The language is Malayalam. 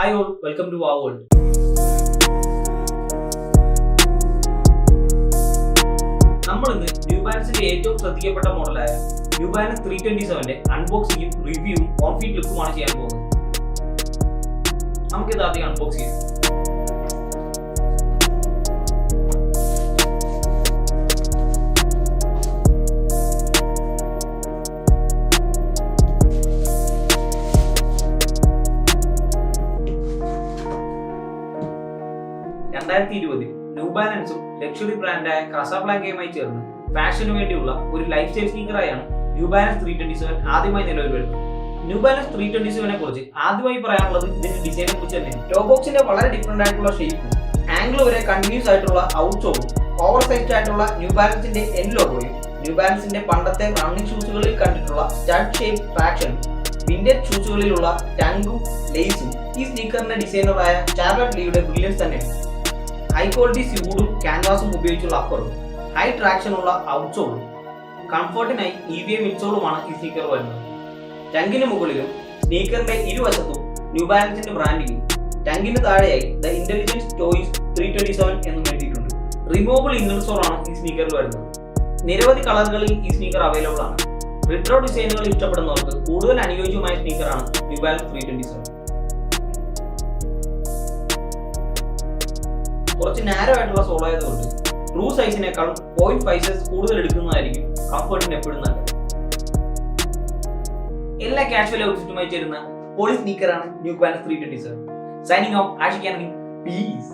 Hi all, welcome to our world. നമ്മൾ ഇന്ന് ന്യൂ ബാലൻസിന്റെ ഏറ്റവും ശ്രദ്ധിക്കപ്പെട്ട മോഡലായ ന്യൂ ബാലൻസ് 327ന്റെ അൺബോക്സിംഗും റിവ്യൂവും ഓൺ ഫീറ്റ് ലുക്കുമാണ് ചെയ്യാൻ പോകുന്നത്. നമുക്കിത് ആദ്യം അൺബോക്സ് ചെയ്യാം. ന്യൂ ബാലൻസും ലക്ഷറി ബ്രാൻഡായ കാസാബ്ലാങ്കയുമായി ചേർന്ന് ഫാഷന് വേണ്ടിയുള്ള ഒരു ലൈഫ് സ്റ്റൈൽ സ്നീക്കറായാണ് ന്യൂ ബാലൻസ് 327 ആദ്യമായി നിലവിൽ വരുന്നത്. ന്യൂ ബാലൻസ് 327നെ കുറിച്ച് ആദ്യമായി പറയാനുള്ളത് ഇതിന്റെ ഡിസൈനെ കുറിച്ച് തന്നെയാണ്. ടോ ബോക്സിന്റെ വളരെ ഡിഫറെന്റ് ആയിട്ടുള്ള ഷേപ്പും ആംഗിൾ വരെ കണ്ടിന്യൂസ് ആയിട്ടുള്ള ഔട്ട്സോളും ഓവർസൈസ്ഡ് ആയിട്ടുള്ള ന്യൂ ബാലൻസിന്റെ എൻ ലോഗോയും ന്യൂ ബാലൻസിന്റെ പണ്ടത്തെ റണ്ണിംഗ് ഷൂസുകളിൽ കണ്ടിട്ടുള്ള സ്റ്റഡ് ഷേപ്പ് ട്രാക്ഷനും വിന്റേജ് ഷൂസുകളിലുള്ള ടങ്കും ലേസും ഈ സ്നീക്കറിന്റെ ഡിസൈനറായ ചാർലറ്റ് ലീയുടെ ബ്രില്യൻസ് തന്നെയാണ്. ഹൈ ക്വാളിറ്റി സ്യൂഡും ക്യാൻവാസും ഉപയോഗിച്ചുള്ള അപ്പറും ഹൈ ട്രാക്ഷൻ ഉള്ള ഔട്ട്സോളും കംഫർട്ടിനായി EVA മിഡ്സോളുമാണ് ഈ സ്നീക്കർ വരുന്നത്. ടങ്കിന് മുകളിലും സ്നീക്കറിന്റെ ഇരുവശത്തും ന്യൂ ബാലൻസിന്റെ ബ്രാൻഡിങ്ങും ടങ്കിന് താഴെയായി ദ ഇന്റലിജൻസ് ചോയ്സ് 327 എന്നും എഴുതിയിട്ടുണ്ട്. റിമൂവബിൾ ഇന്നർസോളാണ് ഈ സ്നീക്കറിൽ വരുന്നത്. നിരവധി കളറുകളിൽ ഈ സ്നീക്കർ അവൈലബിൾ ആണ്. റിട്രോ ഡിസൈനുകൾ ഇഷ്ടപ്പെടുന്നവർക്ക് കൂടുതൽ അനുയോജ്യമായ സ്നീക്കറാണ് ന്യൂ ബാലൻസ് 327. കുറച്ച് നാരോ ആയിട്ടുള്ള സോൾ ആയതുകൊണ്ട് ട്രൂ സൈസിനേക്കാളും 0.5 സൈസ് കൂടുതൽ എടുക്കുന്നതായിരിക്കും കംഫർട്ടിന് എപ്പോഴും നല്ലത്. എല്ലാ കാഷ്വൽ ഔട്ട്ഫിറ്റുമായി ചേരുന്ന പൊളി സ്നീക്കറാണ് New Balance 327. Signing off Aashiq. Piece.